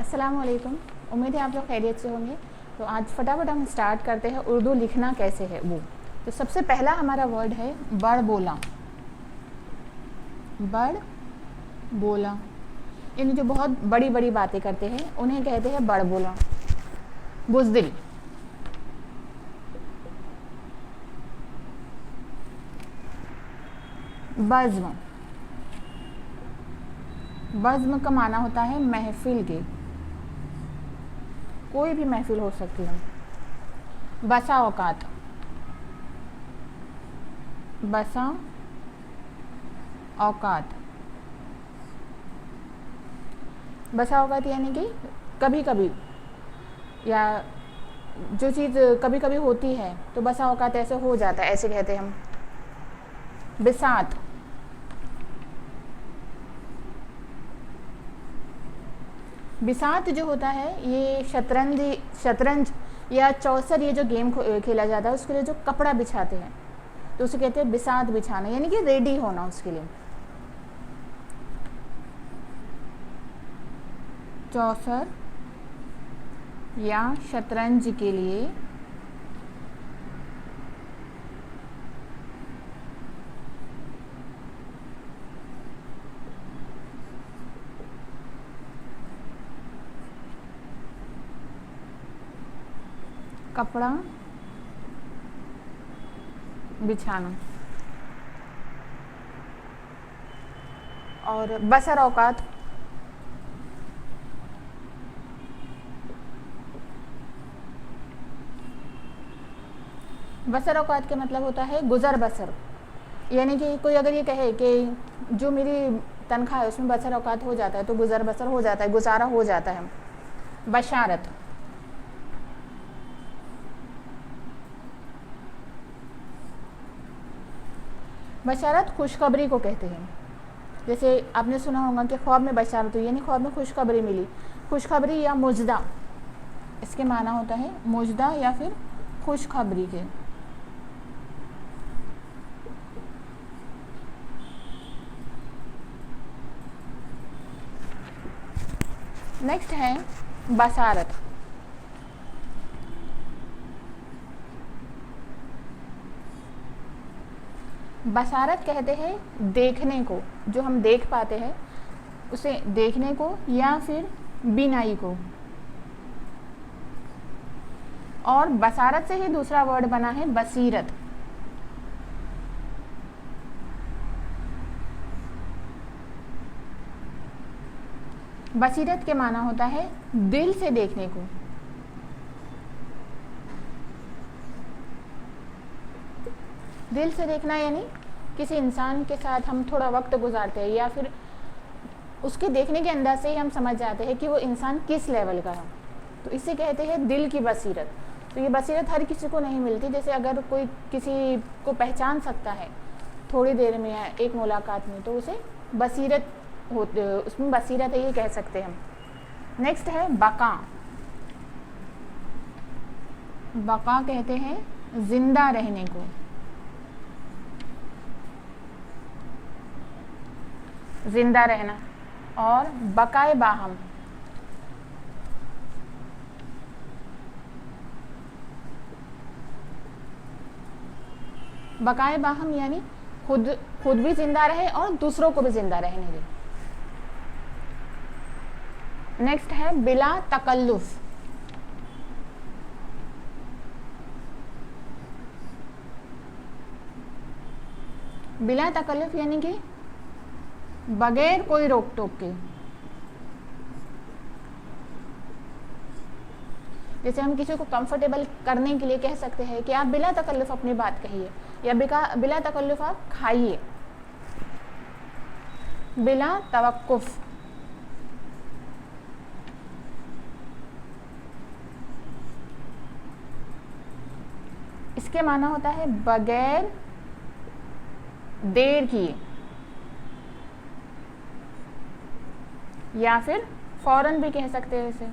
अस्सलाम वालेकुम। उम्मीद है आप लोग खैरियत से होंगे। तो आज फटाफट हम स्टार्ट करते हैं उर्दू लिखना कैसे है वो। तो सबसे पहला हमारा वर्ड है बड़ बोला। बड़ बोला यानी जो बहुत बड़ी बड़ी बातें करते हैं उन्हें कहते हैं बड़ बोला। बुज़दिल, बज़्म, बज़्म का माना होता है महफिल के, कोई भी महफिल हो सकती है। बसा औकात, बसा औकात, बसा औकात यानी कि कभी कभी, या जो चीज़ कभी कभी होती है तो बसा औकात ऐसे हो जाता है, ऐसे कहते हैं हम। बिसात, बिसात जो होता है ये शतरंज या चौसर, ये जो गेम खेला जाता है उसके लिए जो कपड़ा बिछाते हैं तो उसे कहते हैं बिसात बिछाना, यानी कि रेडी होना उसके लिए। चौसर या शतरंज के लिए कपड़ा बिछाना। और बसर औकात, बसर औकात का मतलब होता है गुज़र बसर, यानी कि कोई अगर ये कहे कि जो मेरी तनख्वाह है उसमें बसर औकात हो जाता है तो गुज़र बसर हो जाता है, गुजारा हो जाता है। बशारत, बशारत खुशखबरी को कहते हैं। जैसे आपने सुना होगा कि ख्वाब में बशारत हुई, यानी ख्वाब में खुशखबरी मिली। खुशखबरी या मुजदा, इसके माना होता है मुजदा या फिर खुशखबरी के। नेक्स्ट है बसारत। बसारत कहते हैं देखने को, जो हम देख पाते हैं उसे देखने को, या फिर बीनाई को। और बसारत से ही दूसरा वर्ड बना है बसीरत। बसीरत के माना होता है दिल से देखने को। दिल से देखना यानी किसी इंसान के साथ हम थोड़ा वक्त गुजारते हैं या फिर उसके देखने के अंदाज से ही हम समझ जाते हैं कि वो इंसान किस लेवल का है, तो इसे कहते हैं दिल की बसीरत। तो ये बसीरत हर किसी को नहीं मिलती। जैसे अगर कोई किसी को पहचान सकता है थोड़ी देर में या एक मुलाकात में तो उसे बसीरत उसमें बसीरत है, ये कह सकते हैं हम। नेक्स्ट है बका। बका कहते हैं जिंदा रहने को। जिंदा रहना। और बकाए बाहम, बकाए बाहम यानी खुद भी जिंदा रहे और दूसरों को भी जिंदा रहने दे। नेक्स्ट है बिला तकल्लुफ। बिला तकल्लुफ यानी कि बगैर कोई रोक टोक के। जैसे हम किसी को कंफर्टेबल करने के लिए कह सकते हैं कि आप बिला तकल्लुफ अपनी बात कहिए, या बिला तकल्लुफ आप खाइए। बिला तवक्कुफ, इसके माना होता है बगैर देर किए, या फिर फौरन भी कह सकते हैं इसे।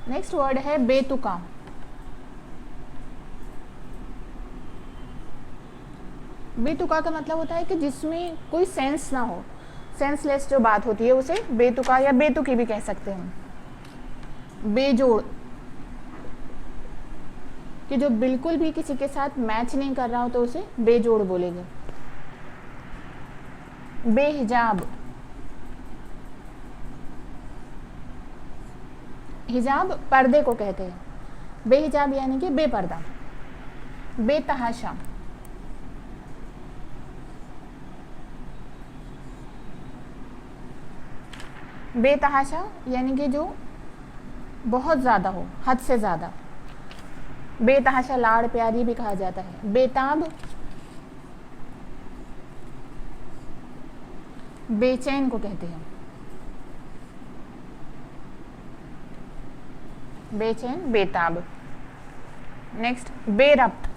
नेक्स्ट वर्ड है बेतुका। बेतुका का मतलब होता है कि जिसमें कोई सेंस ना हो, सेंसलेस जो बात होती है उसे बेतुका या बेतुकी भी कह सकते हैं। बेजोड़, कि जो बिल्कुल भी किसी के साथ मैच नहीं कर रहा हो तो उसे बेजोड़ बोलेंगे। बेहिजाब, हिजाब पर्दे को कहते हैं, बेहिजाब यानी कि बेपर्दा। बेतहाशा, बेतहाशा यानी कि जो बहुत ज़्यादा हो, हद से ज़्यादा। बेतहाशा लाड़ प्यारी भी कहा जाता है। बेताब, बेचैन को कहते हैं, बेचैन, बेताब। नेक्स्ट बेरब्त,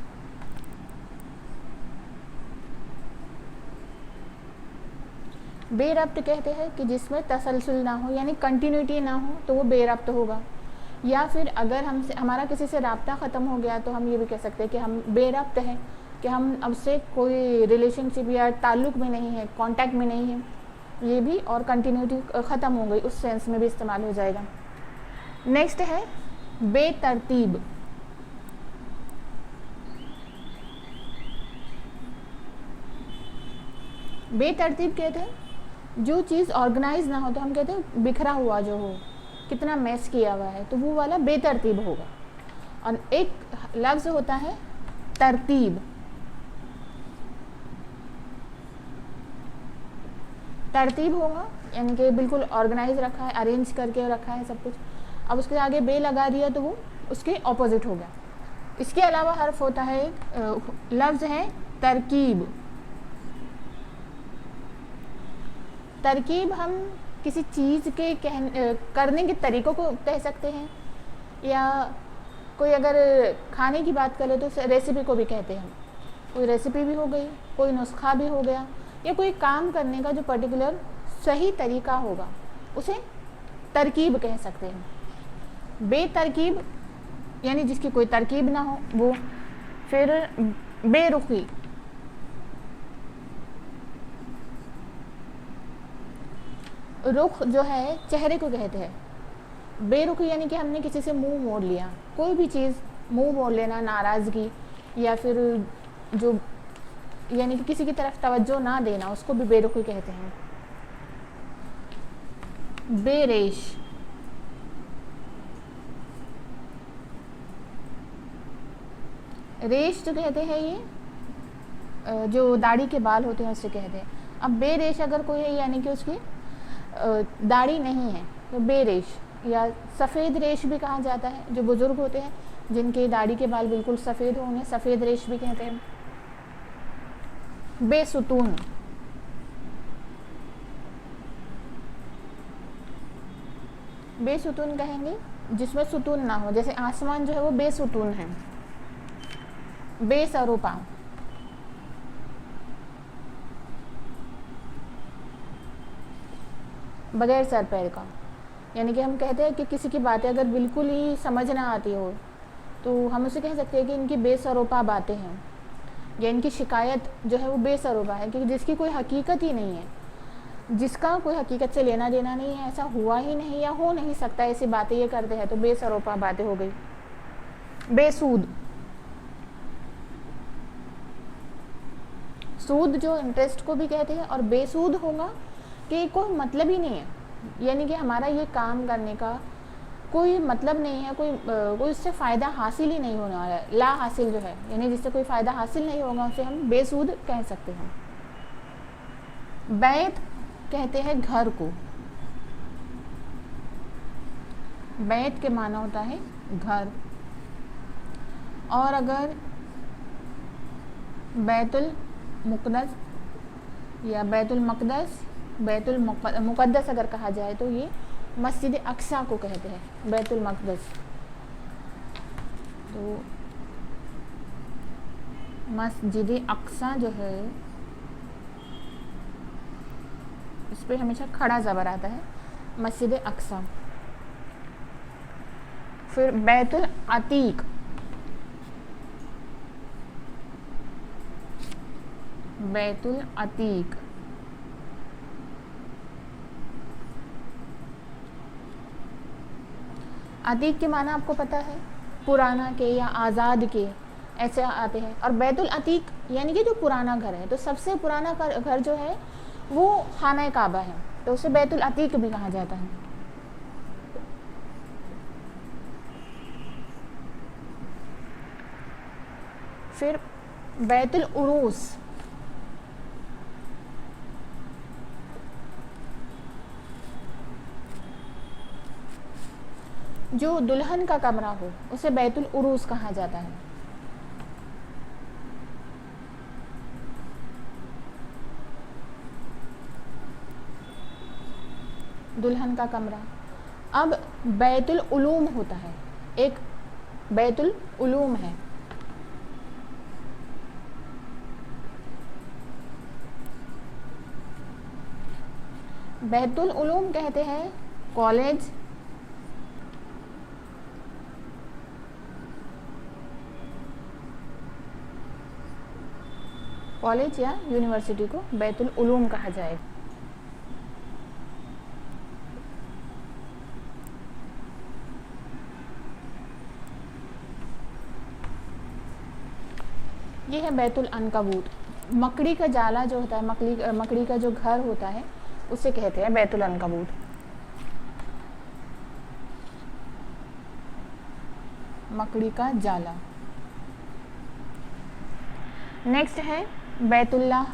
बेरब्त कहते हैं कि जिसमें तसलसल ना हो यानी कंटिन्यूटी ना हो तो वो बेरब्त होगा। या फिर अगर हमसे हमारा किसी से राब्ता ख़त्म हो गया तो हम ये भी कह सकते हैं कि हम बेरब्त हैं, कि हम अब से कोई रिलेशनशिप या ताल्लुक़ में नहीं है, कांटेक्ट में नहीं है, ये भी, और कंटिन्यूटी ख़त्म हो गई उस सेंस में भी इस्तेमाल हो जाएगा। नेक्स्ट है बेतरतीब, बेतरतीब कहते हैं जो चीज़ ऑर्गेनाइज ना हो, तो हम कहते हैं बिखरा हुआ जो हो, कितना मैस किया हुआ है, तो वो वाला बेतरतीब होगा। और एक लफ्ज़ होता है तरतीब, तरतीब होगा यानी कि बिल्कुल ऑर्गेनाइज रखा है, अरेंज करके रखा है सब कुछ। अब उसके आगे बे लगा दिया तो वो उसके ऑपोजिट हो गया। इसके अलावा हर्फ होता है, लफ्ज़ है तरकीब। तरकीब हम किसी चीज़ के करने के तरीक़ों को कह सकते हैं, या कोई अगर खाने की बात करें तो रेसिपी को भी कहते हैं। कोई रेसिपी भी हो गई, कोई नुस्खा भी हो गया, या कोई काम करने का जो पर्टिकुलर सही तरीका होगा उसे तरकीब कह सकते हैं। बेतरकीब यानी जिसकी कोई तरकीब ना हो वो। फिर बेरुखी, रुख जो है चेहरे को कहते हैं। बेरुखी यानी कि हमने किसी से मुंह मोड़ लिया, कोई भी चीज़ मुंह मोड़ लेना, नाराज़गी, या फिर जो यानी कि किसी की तरफ तवज्जो ना देना, उसको भी बेरुखी कहते हैं। बेरेश, रेश जो कहते हैं ये जो दाढ़ी के बाल होते हैं उससे कहते हैं। अब बेरेश अगर कोई है यानी कि उसकी दाढ़ी नहीं है तो बेरेश, या सफ़ेद रेश भी कहा जाता है। जो बुज़ुर्ग होते हैं जिनके दाढ़ी के बाल बिल्कुल सफ़ेद होंगे, सफ़ेद रेश भी कहते हैं। बेसुतून, बेसुतून कहेंगे जिसमें सुतून ना हो, जैसे आसमान जो है वो बेसुतून है। बेसरोपा, बगैर सर पैर का, यानी कि हम कहते हैं कि किसी की बातें अगर बिल्कुल ही समझ ना आती हो तो हम उसे कह सकते हैं कि इनकी बेसरोपा बातें हैं, या इनकी शिकायत जो है वो बेसरोपा है, क्योंकि जिसकी कोई हकीकत ही नहीं है, जिसका कोई हकीकत से लेना देना नहीं है, ऐसा हुआ ही नहीं या हो नहीं सकता, ऐसी बातें ये करते हैं, तो बेसरोपा बातें हो गई। बेसूद, सूद जो इंटरेस्ट को भी कहते हैं, और बेसूद होगा कि कोई मतलब ही नहीं है, यानी कि हमारा ये काम करने का कोई मतलब नहीं है, कोई उससे फ़ायदा हासिल ही नहीं होने वाला है। ला हासिल जो है यानी जिससे कोई फ़ायदा हासिल नहीं होगा उसे हम बेसूद कह सकते हैं। बैत कहते हैं घर को, बैत के माना होता है घर। और अगर बैतुल मुक़द्दस या बैतुल मक़दस, बैतुल मुक़द्दस अगर कहा जाए तो ये मस्जिद अक्सा को कहते हैं, बैतुल मक़दस। तो मस्जिद अक्सा जो है इस पर हमेशा खड़ा ज़बर आता है, मस्जिद अक्सा। फिर बैतुल अतीक, बैतुल अतीक। अतीक के माना आपको पता है, पुराना के या आज़ाद के ऐसे आते हैं। और बैतुल अतीक यानी कि जो पुराना घर है, तो सबसे पुराना घर जो है वो खाना काबा है, तो उसे बैतुल अतीक भी कहा जाता है। फिर बैतुल उरूस, जो दुल्हन का कमरा हो उसे बैतुल उरूस कहा जाता है। दुल्हन का कमरा। अब बैतुल उलूम होता है, एक बैतुल उलूम है। बैतुल उलूम कहते हैं कॉलेज, कॉलेज या यूनिवर्सिटी को बैतुल उलूम कहा जाएगा। ये है बैतुल अनकबूत। मकड़ी का जाला जो होता है, मकड़ी का जो घर होता है उसे कहते हैं बैतुल अनकबूत। मकड़ी का जाला। नेक्स्ट है बैतुल्लाह।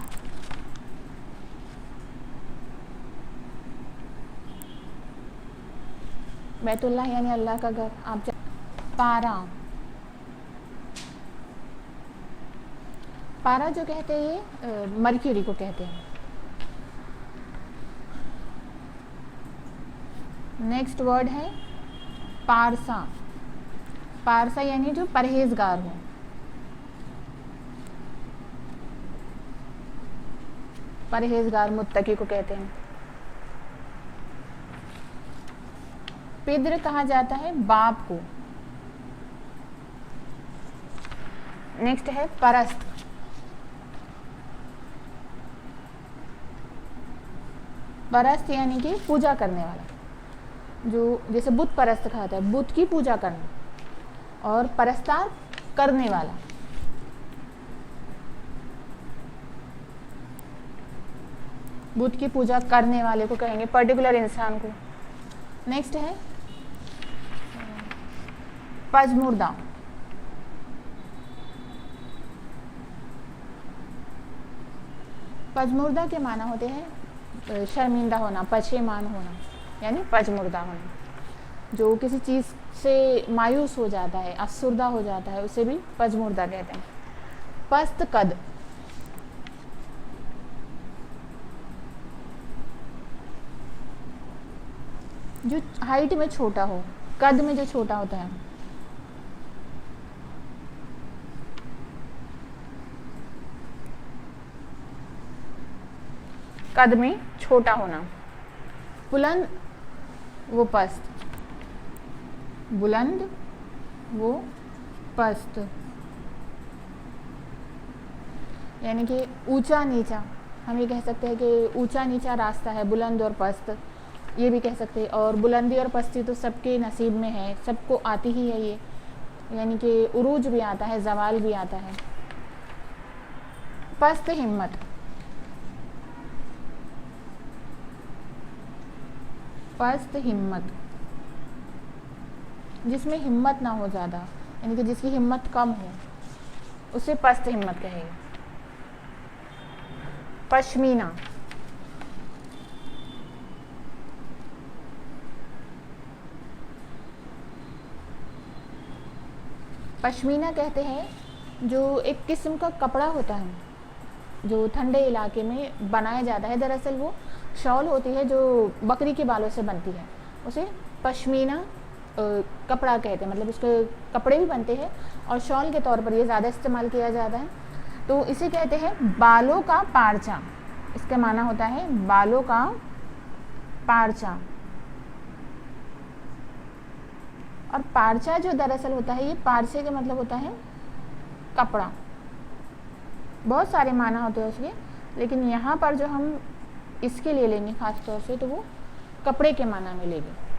बैतुल्लाह यानी अल्लाह का घर। आप पारा, पारा जो कहते हैं ये मर्क्यूरी को कहते हैं। नेक्स्ट वर्ड है पारसा। पारसा यानी जो परहेजगार हो। परहेजगार मुत्तकी को कहते हैं। पिद्र कहा जाता है बाप को। नेक्स्ट है परस्त। परस्त यानी कि पूजा करने वाला, जो जैसे बुत परस्त कहा जाता है, बुत की पूजा करना, और परस्तार करने वाला। बुत की पूजा करने वाले को कहेंगे, पर्टिकुलर इंसान को। नेक्स्ट है पजमुर्दा। पजमुर्दा के माना होते हैं शर्मिंदा होना, पशेमान होना, यानी पजमुर्दा होना। जो किसी चीज़ से मायूस हो जाता है, अफसुर्दा हो जाता है, उसे भी पजमुर्दा कहते हैं। पस्त कद। जो हाइट में छोटा हो, कद में जो छोटा होता है। कद में छोटा होना। बुलंद वो पस्त। बुलंद वो पस्त, यानी कि ऊंचा नीचा। हम ये कह सकते हैं कि ऊंचा नीचा रास्ता है, बुलंद और पस्त, ये भी कह सकते हैं। और बुलंदी और पस्ती तो सबके नसीब में है, सबको आती ही है ये, यानी कि उरूज भी आता है, जवाल भी आता है। पस्त हिम्मत। पस्त हिम्मत, जिसमें हिम्मत ना हो ज़्यादा, यानी कि जिसकी हिम्मत कम हो, उसे पस्त हिम्मत कहेंगे। पश्मीना। पश्मीना कहते हैं जो एक किस्म का कपड़ा होता है, जो ठंडे इलाके में बनाया जाता है। दरअसल वो शॉल होती है जो बकरी के बालों से बनती है, उसे पश्मीना कपड़ा कहते हैं। मतलब उसके कपड़े भी बनते हैं और शॉल के तौर पर ये ज़्यादा इस्तेमाल किया जाता है। तो इसे कहते हैं बालों का पारचा। इसका माना होता है बालों का पारचा। और पारचा जो दरअसल होता है, ये पारचे का मतलब होता है कपड़ा। बहुत सारे माना होते हैं उसके, लेकिन यहाँ पर जो हम इसके लिए लेंगे खास तौर से, तो वो कपड़े के माना में लेंगे।